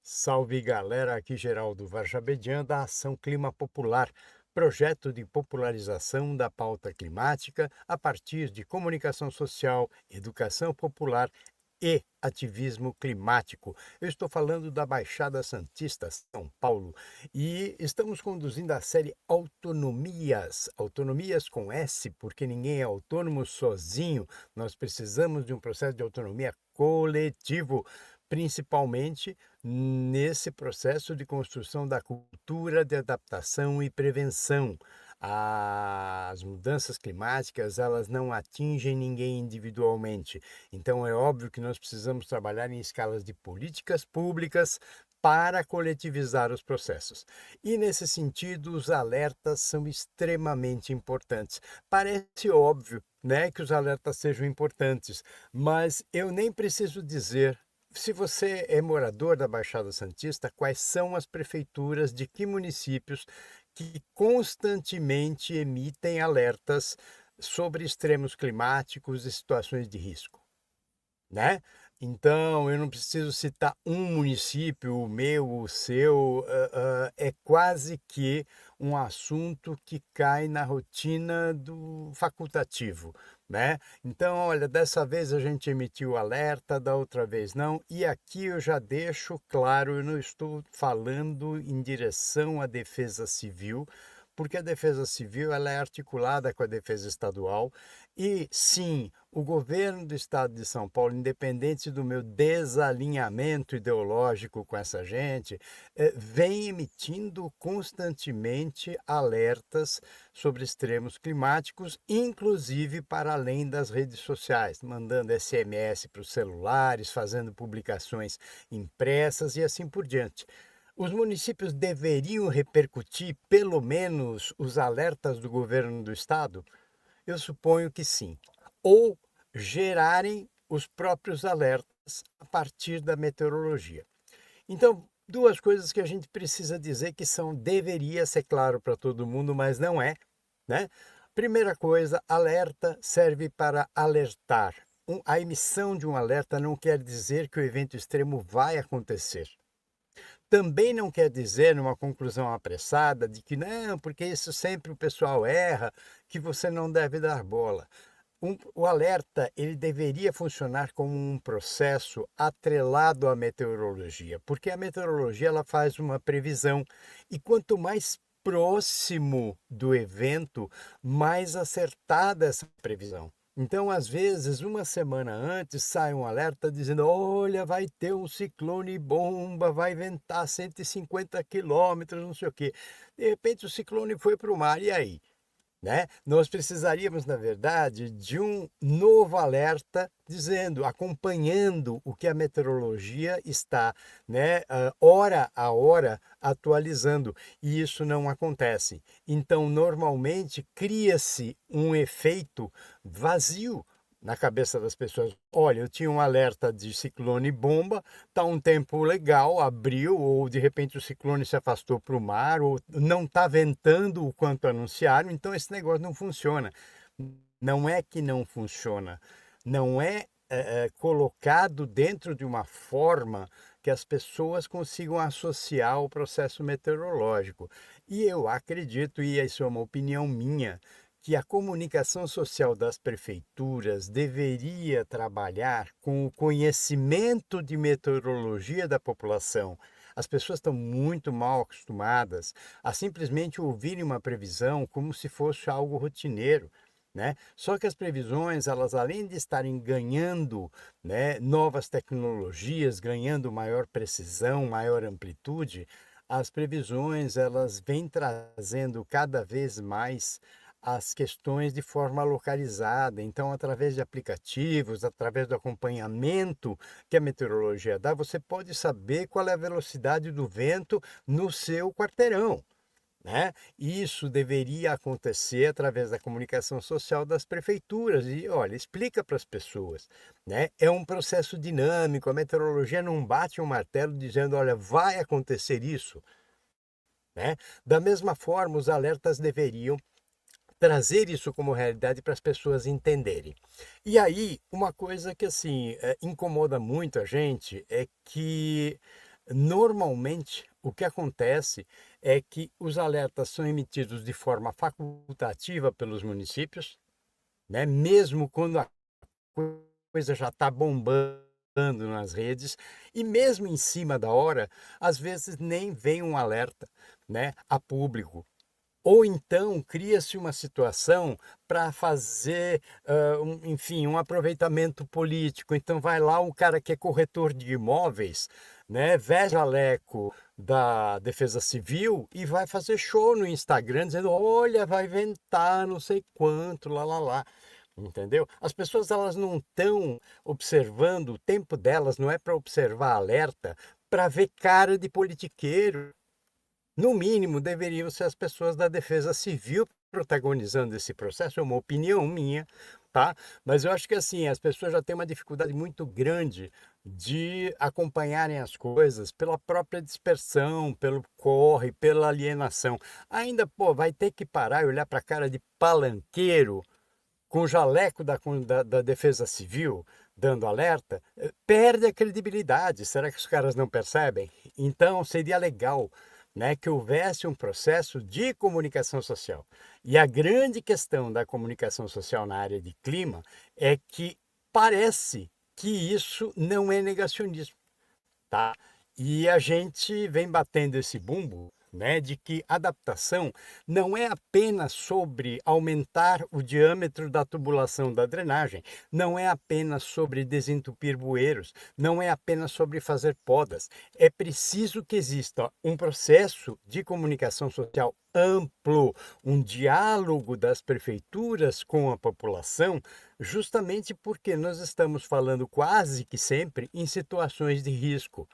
Salve galera, aqui Geraldo Varjabedian da Ação Clima Popular, projeto de popularização da pauta climática a partir de comunicação social, educação popular e ativismo climático. Eu estou falando da Baixada Santista, São Paulo, e estamos conduzindo a série Autonomias, autonomias com S, porque ninguém é autônomo sozinho, nós precisamos de um processo de autonomia coletivo, principalmente nesse processo de construção da cultura de adaptação e prevenção. As mudanças climáticas, elas não atingem ninguém individualmente. Então é óbvio que nós precisamos trabalhar em escalas de políticas públicas para coletivizar os processos. E nesse sentido, os alertas são extremamente importantes. Parece óbvio, né, que os alertas sejam importantes, mas eu nem preciso dizer. Se você é morador da Baixada Santista, quais são as prefeituras de que municípios que constantemente emitem alertas sobre extremos climáticos e situações de risco, né? Então, eu não preciso citar um município, o meu, o seu, é quase que um assunto que cai na rotina do facultativo, né? Então, olha, dessa vez a gente emitiu alerta, da outra vez não, e aqui eu já deixo claro, eu não estou falando em direção à defesa civil, porque a defesa civil ela é articulada com a defesa estadual e sim, o governo do estado de São Paulo, independente do meu desalinhamento ideológico com essa gente, vem emitindo constantemente alertas sobre extremos climáticos, inclusive para além das redes sociais, mandando SMS para os celulares, fazendo publicações impressas e assim por diante. Os municípios deveriam repercutir pelo menos os alertas do governo do estado? Eu suponho que sim. Ou gerarem os próprios alertas a partir da meteorologia. Então, duas coisas que a gente precisa dizer que são, deveria ser claro para todo mundo, mas não é, né? Primeira coisa, alerta serve para alertar. A emissão de um alerta não quer dizer que o evento extremo vai acontecer. Também não quer dizer, numa conclusão apressada, de que não, porque isso sempre o pessoal erra, que você não deve dar bola. O alerta ele deveria funcionar como um processo atrelado à meteorologia, porque a meteorologia ela faz uma previsão e quanto mais próximo do evento, mais acertada essa previsão. Então, às vezes, uma semana antes sai um alerta dizendo: olha, vai ter um ciclone bomba, vai ventar 150 quilômetros, não sei o quê. De repente, o ciclone foi para o mar, e aí? Né? Nós precisaríamos, na verdade, de um novo alerta dizendo, acompanhando o que a meteorologia está, né, hora a hora atualizando, e isso não acontece. Então, normalmente, cria-se um efeito vazio na cabeça das pessoas. Olha, eu tinha um alerta de ciclone bomba, tá um tempo legal, abriu, ou de repente o ciclone se afastou para o mar, ou não está ventando o quanto anunciaram, então esse negócio não funciona. Não é que não funciona, não é, colocado dentro de uma forma que as pessoas consigam associar o processo meteorológico. E eu acredito, e isso é uma opinião minha, que a comunicação social das prefeituras deveria trabalhar com o conhecimento de meteorologia da população. As pessoas estão muito mal acostumadas a simplesmente ouvirem uma previsão como se fosse algo rotineiro. Né? Só que as previsões, elas além de estarem ganhando, né, novas tecnologias, ganhando maior precisão, maior amplitude, as previsões elas vêm trazendo cada vez mais as questões de forma localizada. Então, através de aplicativos, através do acompanhamento que a meteorologia dá, você pode saber qual é a velocidade do vento no seu quarteirão. Né? Isso deveria acontecer através da comunicação social das prefeituras e, olha, explica para as pessoas, né? É um processo dinâmico, a meteorologia não bate um martelo dizendo, olha, vai acontecer isso, né? Da mesma forma, os alertas deveriam trazer isso como realidade para as pessoas entenderem. E aí, uma coisa que assim incomoda muito a gente é que Normalmente, o que acontece é que os alertas são emitidos de forma facultativa pelos municípios, né? Mesmo quando a coisa já está bombando nas redes, e mesmo em cima da hora, às vezes nem vem um alerta, né, a público. Ou então cria-se uma situação para fazer, enfim, um aproveitamento político. Então vai lá um cara que é corretor de imóveis, né, veste o jaleco da Defesa Civil e vai fazer show no Instagram dizendo: olha, vai ventar não sei quanto, lá, lá, lá. Entendeu? As pessoas elas não estão observando, o tempo delas não é para observar alerta, para ver cara de politiqueiro. No mínimo, deveriam ser as pessoas da Defesa Civil protagonizando esse processo, é uma opinião minha, tá? Mas eu acho que assim, as pessoas já têm uma dificuldade muito grande de acompanharem as coisas pela própria dispersão, pelo corre, pela alienação. Ainda, pô, vai ter que parar e olhar para a cara de palanqueiro com o jaleco da Defesa Civil dando alerta, perde a credibilidade. Será que os caras não percebem? Então, seria legal, né, que houvesse um processo de comunicação social. E a grande questão da comunicação social na área de clima é que parece que isso não é negacionismo, tá? E a gente vem batendo esse bumbo, né, de que adaptação não é apenas sobre aumentar o diâmetro da tubulação da drenagem, não é apenas sobre desentupir bueiros, não é apenas sobre fazer podas. É preciso que exista um processo de comunicação social amplo, um diálogo das prefeituras com a população, justamente porque nós estamos falando quase que sempre em situações de risco.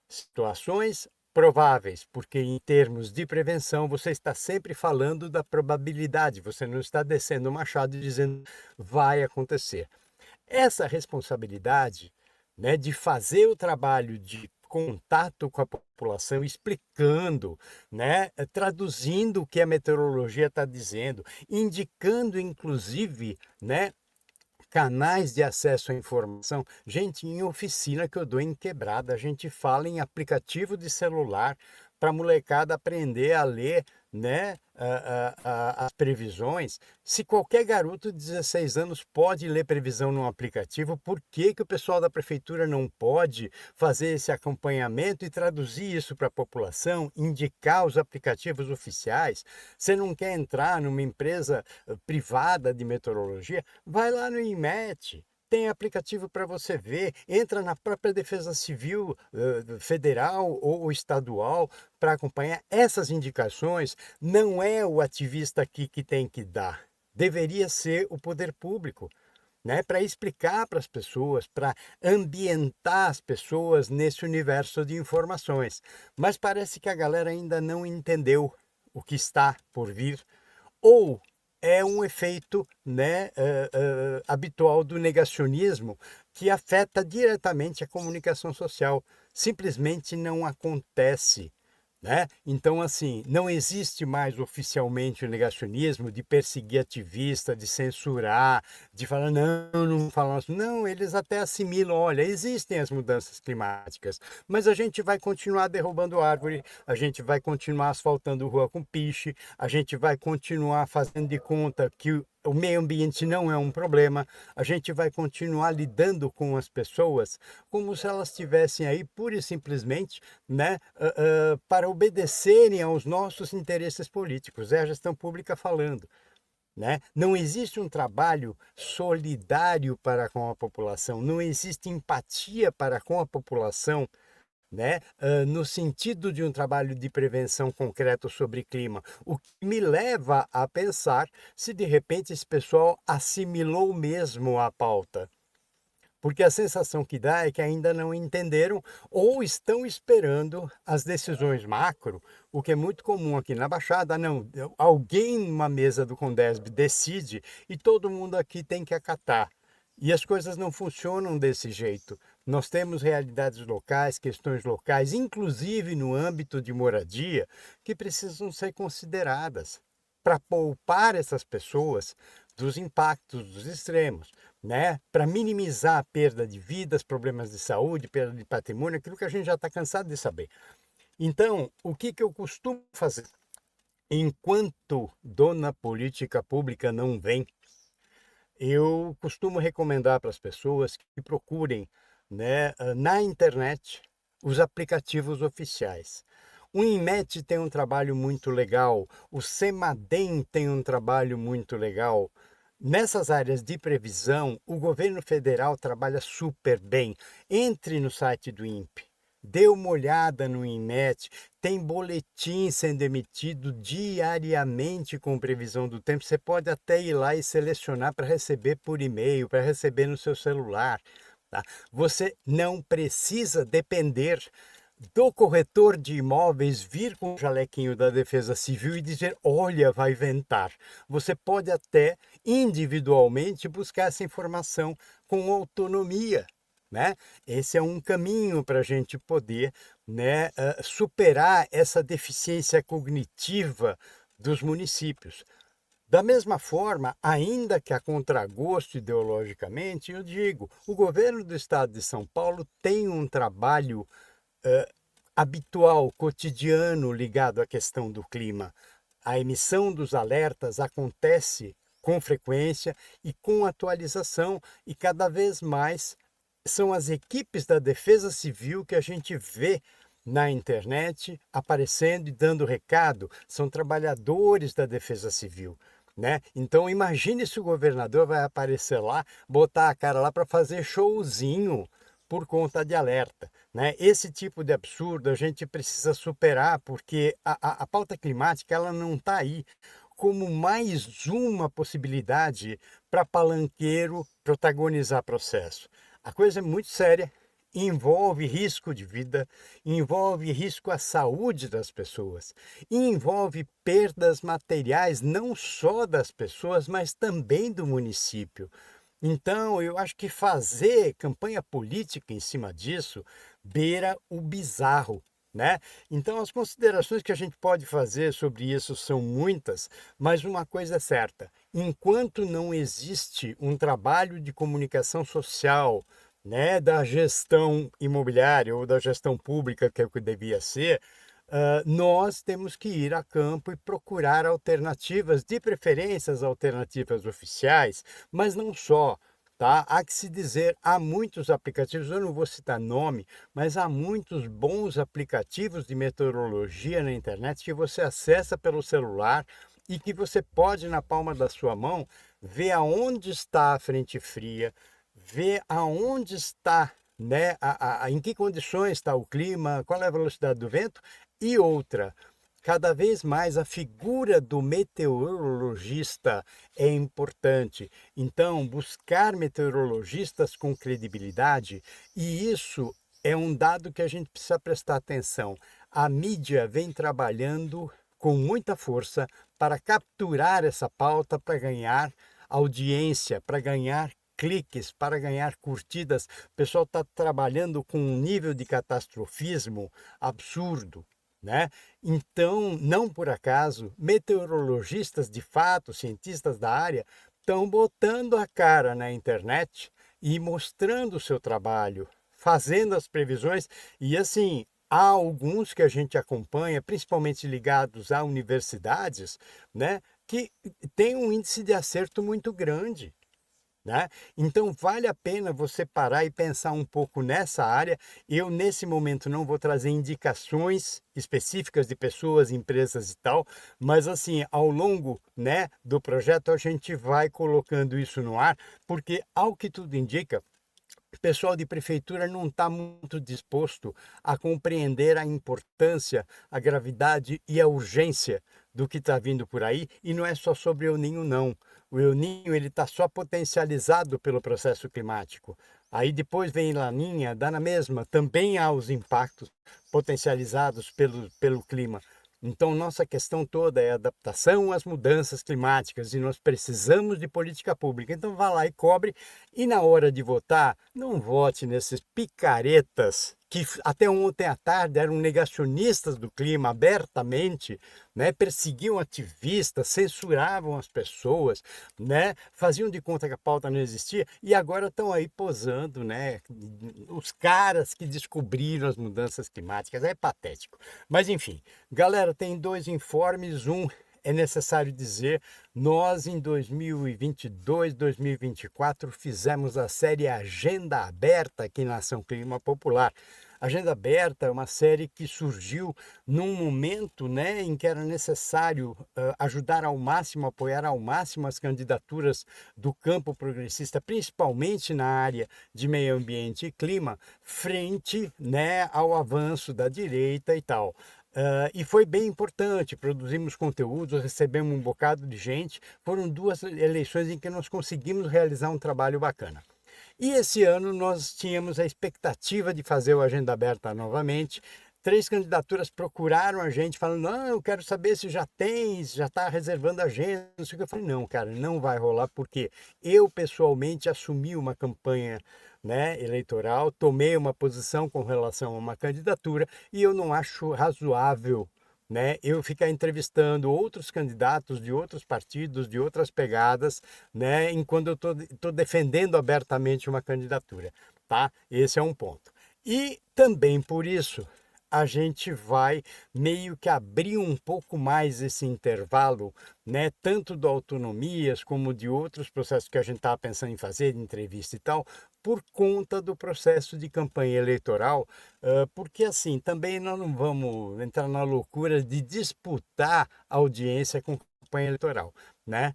Situações prováveis, porque em termos de prevenção você está sempre falando da probabilidade, você não está descendo o machado e dizendo vai acontecer. Essa responsabilidade, né, de fazer o trabalho de contato com a população, explicando, né, traduzindo o que a meteorologia está dizendo, indicando inclusive, né, canais de acesso à informação. Gente, em oficina que eu dou em quebrada, a gente fala em aplicativo de celular para a molecada aprender a ler, né, as previsões. Se qualquer garoto de 16 anos pode ler previsão num aplicativo, por que que o pessoal da prefeitura não pode fazer esse acompanhamento e traduzir isso para a população, indicar os aplicativos oficiais? Você não quer entrar numa empresa privada de meteorologia? Vai lá no INMET, tem aplicativo para você ver, entra na própria Defesa Civil federal ou estadual para acompanhar essas indicações. Não é o ativista aqui que tem que dar, deveria ser o poder público, né, para explicar para as pessoas, para ambientar as pessoas nesse universo de informações. Mas parece que a galera ainda não entendeu o que está por vir, ou é um efeito, né, habitual do negacionismo que afeta diretamente a comunicação social. Simplesmente não acontece. Né? Então, assim, não existe mais oficialmente o negacionismo de perseguir ativista, de censurar, de falar, não, não falam assim. Não, eles até assimilam, olha, existem as mudanças climáticas, mas a gente vai continuar derrubando árvore, a gente vai continuar asfaltando rua com piche, a gente vai continuar fazendo de conta que o meio ambiente não é um problema, a gente vai continuar lidando com as pessoas como se elas estivessem aí pura e simplesmente, né, para obedecerem aos nossos interesses políticos. É a gestão pública falando. Né? Não existe um trabalho solidário para com a população, não existe empatia para com a população, né? No sentido de um trabalho de prevenção concreto sobre clima. O que me leva a pensar se de repente esse pessoal assimilou mesmo a pauta. Porque a sensação que dá é que ainda não entenderam ou estão esperando as decisões macro, o que é muito comum aqui na Baixada. Não, alguém numa mesa do Condesb decide e todo mundo aqui tem que acatar. E as coisas não funcionam desse jeito. Nós temos realidades locais, questões locais, inclusive no âmbito de moradia, que precisam ser consideradas para poupar essas pessoas dos impactos dos extremos. né, para minimizar a perda de vidas, problemas de saúde, perda de patrimônio, aquilo que a gente já está cansado de saber. Então, o que eu costumo fazer? Enquanto dona política pública não vem, eu costumo recomendar para as pessoas que procurem, né, na internet os aplicativos oficiais. O INMET tem um trabalho muito legal, o CEMADEM tem um trabalho muito legal. Nessas áreas de previsão, o governo federal trabalha super bem. Entre no site do INPE, dê uma olhada no INMET, tem boletim sendo emitido diariamente com previsão do tempo. Você pode até ir lá e selecionar para receber por e-mail, para receber no seu celular. Tá? Você não precisa depender do corretor de imóveis vir com o jalequinho da Defesa Civil e dizer, olha, vai ventar. Você pode até individualmente buscar essa informação com autonomia, né? Esse é um caminho para a gente poder, né, superar essa deficiência cognitiva dos municípios. Da mesma forma, ainda que a contragosto ideologicamente, eu digo, o governo do estado de São Paulo tem um trabalho habitual, cotidiano ligado à questão do clima. A emissão dos alertas acontece com frequência e com atualização, e cada vez mais são as equipes da Defesa Civil que a gente vê na internet aparecendo e dando recado, são trabalhadores da Defesa Civil. Né? Então imagine se o governador vai aparecer lá, botar a cara lá para fazer showzinho por conta de alerta. Né? Esse tipo de absurdo a gente precisa superar, porque a pauta climática ela não está aí como mais uma possibilidade para palanqueiro protagonizar processo. A coisa é muito séria, envolve risco de vida, envolve risco à saúde das pessoas, envolve perdas materiais não só das pessoas, mas também do município. Então, eu acho que fazer campanha política em cima disso beira o bizarro, né? Então, as considerações que a gente pode fazer sobre isso são muitas, mas uma coisa é certa: enquanto não existe um trabalho de comunicação social, né, da gestão imobiliária ou da gestão pública, que é o que devia ser, nós temos que ir a campo e procurar alternativas, de preferência as alternativas oficiais, mas não só. Tá? Há que se dizer, há muitos aplicativos, eu não vou citar nome, mas há muitos bons aplicativos de meteorologia na internet que você acessa pelo celular e que você pode, na palma da sua mão, ver aonde está a frente fria, ver aonde está, né, em que condições está o clima, qual é a velocidade do vento. E outra, cada vez mais a figura do meteorologista é importante. Então, buscar meteorologistas com credibilidade, e isso é um dado que a gente precisa prestar atenção. A mídia vem trabalhando com muita força para capturar essa pauta, para ganhar audiência, para ganhar cliques, para ganhar curtidas. O pessoal está trabalhando com um nível de catastrofismo absurdo. Né? Então, não por acaso, meteorologistas de fato, cientistas da área, estão botando a cara na internet e mostrando o seu trabalho, fazendo as previsões. E assim, há alguns que a gente acompanha, principalmente ligados a universidades, né, que têm um índice de acerto muito grande. Né? Então, vale a pena você parar e pensar um pouco nessa área. Eu, nesse momento, não vou trazer indicações específicas de pessoas, empresas e tal, mas, assim, ao longo, né, do projeto, a gente vai colocando isso no ar, porque, ao que tudo indica, o pessoal de prefeitura não está muito disposto a compreender a importância, a gravidade e a urgência do que está vindo por aí, e não é só sobre o El Niño, não. O El Niño ele está só potencializado pelo processo climático. Aí depois vem Laninha, dá na mesma, também há os impactos potencializados pelo clima. Então, nossa questão toda é adaptação às mudanças climáticas e nós precisamos de política pública. Então, vá lá e cobre. E na hora de votar, não vote nesses picaretas que até ontem à tarde eram negacionistas do clima abertamente, né, perseguiam ativistas, censuravam as pessoas, né, faziam de conta que a pauta não existia e agora estão aí posando, né, os caras que descobriram as mudanças climáticas. É patético. Mas enfim, galera, tem dois informes, é necessário dizer, nós em 2022, 2024 fizemos a série Agenda Aberta aqui na Ação Clima Popular. Agenda Aberta é uma série que surgiu num momento, né, em que era necessário ajudar ao máximo, apoiar ao máximo as candidaturas do campo progressista, principalmente na área de meio ambiente e clima, frente, né, ao avanço da direita e tal. E foi bem importante, produzimos conteúdos, recebemos um bocado de gente. Foram duas eleições em que nós conseguimos realizar um trabalho bacana. E esse ano nós tínhamos a expectativa de fazer o Agenda Aberta novamente. 3 candidaturas procuraram a gente, falando, não, eu quero saber se já tem, se já está reservando agenda. Não sei o que. Eu falei, não, cara, não vai rolar, porque eu pessoalmente assumi uma campanha, né, eleitoral, tomei uma posição com relação a uma candidatura e eu não acho razoável, né, eu ficar entrevistando outros candidatos de outros partidos, de outras pegadas, né, enquanto eu estou defendendo abertamente uma candidatura, tá? Esse é um ponto. E também por isso a gente vai meio que abrir um pouco mais esse intervalo, né, tanto do Autonomias como de outros processos que a gente estava pensando em fazer, de entrevista e tal, por conta do processo de campanha eleitoral, porque assim, também nós não vamos entrar na loucura de disputar audiência com campanha eleitoral, né?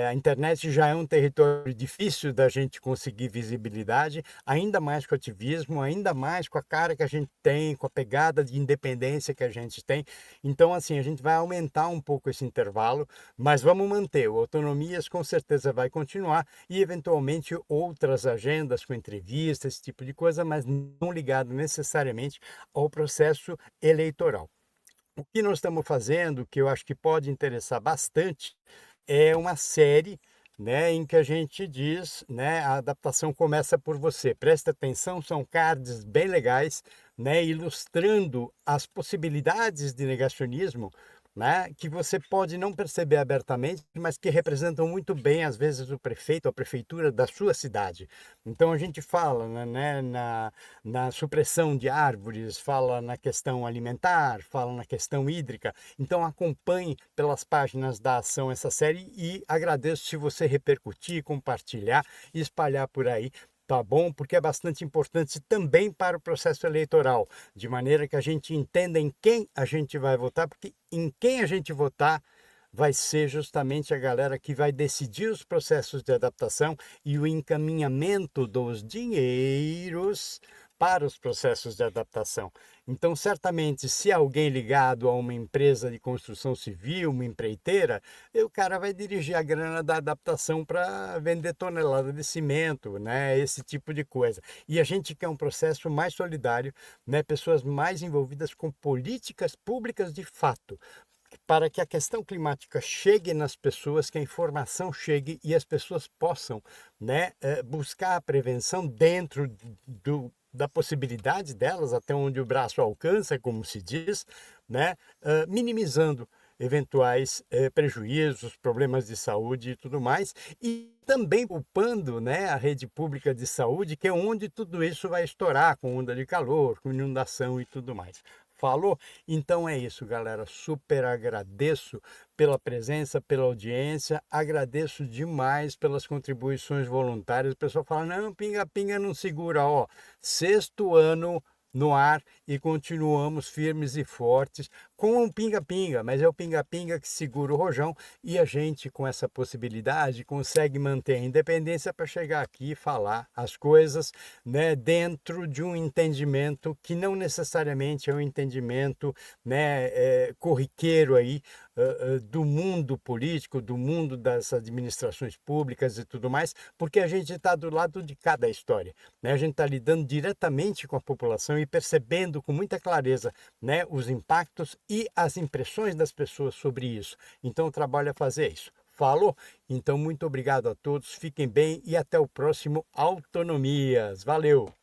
A internet já é um território difícil da gente conseguir visibilidade, ainda mais com o ativismo, ainda mais com a cara que a gente tem, com a pegada de independência que a gente tem. Então, assim, a gente vai aumentar um pouco esse intervalo, mas vamos manter. O Autonomias com certeza vai continuar e, eventualmente, outras agendas com entrevistas, esse tipo de coisa, mas não ligado necessariamente ao processo eleitoral. O que nós estamos fazendo, que eu acho que pode interessar bastante, é uma série, né, em que a gente diz, né, a adaptação começa por você. Presta atenção, são cards bem legais, né, ilustrando as possibilidades de negacionismo, né, que você pode não perceber abertamente, mas que representam muito bem, às vezes, o prefeito, a prefeitura da sua cidade. Então, a gente fala, né, na supressão de árvores, fala na questão alimentar, fala na questão hídrica. Então, acompanhe pelas páginas da Ação essa série e agradeço se você repercutir, compartilhar e espalhar por aí. Tá bom? Porque é bastante importante também para o processo eleitoral, de maneira que a gente entenda em quem a gente vai votar, porque em quem a gente votar vai ser justamente a galera que vai decidir os processos de adaptação e o encaminhamento dos dinheiros para os processos de adaptação. Então, certamente, se alguém ligado a uma empresa de construção civil, uma empreiteira, o cara vai dirigir a grana da adaptação para vender tonelada de cimento, né? Esse tipo de coisa. E a gente quer um processo mais solidário, né? Pessoas mais envolvidas com políticas públicas de fato, para que a questão climática chegue nas pessoas, que a informação chegue e as pessoas possam, né, buscar a prevenção dentro da possibilidade delas, até onde o braço alcança, como se diz, né, minimizando eventuais prejuízos, problemas de saúde e tudo mais, e também poupando, né, a rede pública de saúde, que é onde tudo isso vai estourar, com onda de calor, com inundação e tudo mais. Falou? Então é isso, galera. Super agradeço pela presença, pela audiência. Agradeço demais pelas contribuições voluntárias. O pessoal fala: não, pinga-pinga não segura. Ó, sexto ano no ar e continuamos firmes e fortes com o pinga-pinga, mas é o pinga-pinga que segura o rojão e a gente, com essa possibilidade, consegue manter a independência para chegar aqui e falar as coisas, né, dentro de um entendimento que não necessariamente é um entendimento, né, corriqueiro aí, do mundo político, do mundo das administrações públicas e tudo mais, porque a gente está do lado de cada história, né? A gente está lidando diretamente com a população e percebendo com muita clareza, né, os impactos e as impressões das pessoas sobre isso. Então o trabalho é fazer isso. Falou? Então muito obrigado a todos, fiquem bem e até o próximo Autonomias. Valeu!